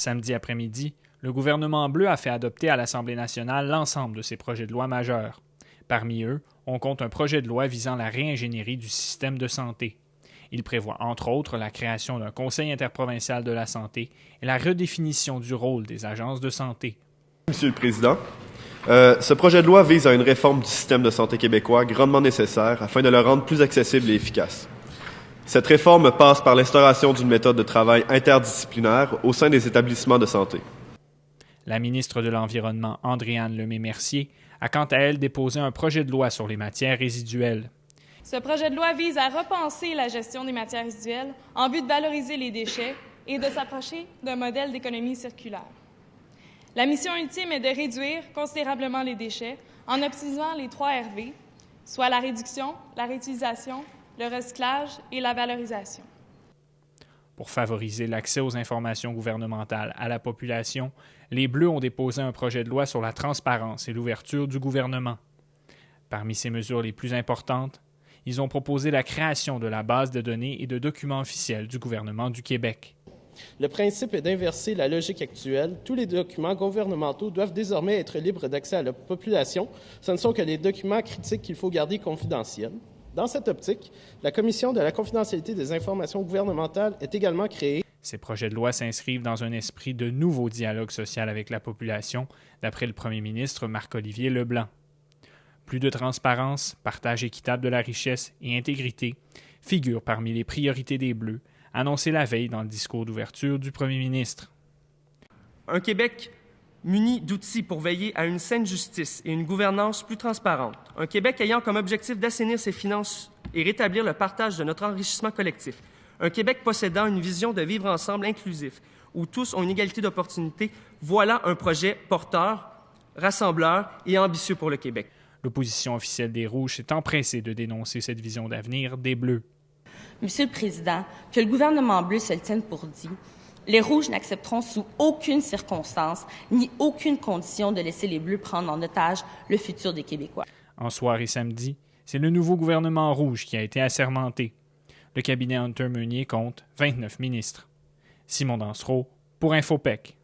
Samedi après-midi, le gouvernement bleu a fait adopter à l'Assemblée nationale l'ensemble de ses projets de loi majeurs. Parmi eux, on compte un projet de loi visant la réingénierie du système de santé. Il prévoit entre autres la création d'un conseil interprovincial de la santé et la redéfinition du rôle des agences de santé. Monsieur le Président, ce projet de loi vise à une réforme du système de santé québécois grandement nécessaire afin de le rendre plus accessible et efficace. Cette réforme passe par l'instauration d'une méthode de travail interdisciplinaire au sein des établissements de santé. La ministre de l'Environnement, Andréanne Lemay-Mercier, a quant à elle déposé un projet de loi sur les matières résiduelles. Ce projet de loi vise à repenser la gestion des matières résiduelles en vue de valoriser les déchets et de s'approcher d'un modèle d'économie circulaire. La mission ultime est de réduire considérablement les déchets en optimisant les 3 RV, soit la réduction, la réutilisation, le recyclage et la valorisation. Pour favoriser l'accès aux informations gouvernementales à la population, les Bleus ont déposé un projet de loi sur la transparence et l'ouverture du gouvernement. Parmi ces mesures les plus importantes, ils ont proposé la création de la base de données et de documents officiels du gouvernement du Québec. Le principe est d'inverser la logique actuelle. Tous les documents gouvernementaux doivent désormais être libres d'accès à la population. Ce ne sont que les documents critiques qu'il faut garder confidentiels. Dans cette optique, la Commission de la confidentialité des informations gouvernementales est également créée. Ces projets de loi s'inscrivent dans un esprit de nouveau dialogue social avec la population, d'après le premier ministre Marc-Olivier Leblanc. Plus de transparence, partage équitable de la richesse et intégrité figurent parmi les priorités des Bleus, annoncées la veille dans le discours d'ouverture du premier ministre. Un Québec muni d'outils pour veiller à une saine justice et une gouvernance plus transparente. Un Québec ayant comme objectif d'assainir ses finances et rétablir le partage de notre enrichissement collectif. Un Québec possédant une vision de vivre ensemble inclusif, où tous ont une égalité d'opportunités. Voilà un projet porteur, rassembleur et ambitieux pour le Québec. L'opposition officielle des Rouges s'est empressée de dénoncer cette vision d'avenir des Bleus. Monsieur le Président, que le gouvernement bleu se le tienne pour dit, les Rouges n'accepteront sous aucune circonstance ni aucune condition de laisser les Bleus prendre en otage le futur des Québécois. En soirée samedi, c'est le nouveau gouvernement rouge qui a été assermenté. Le cabinet Hunter Meunier compte 29 ministres. Simon Dansereau pour Infopec.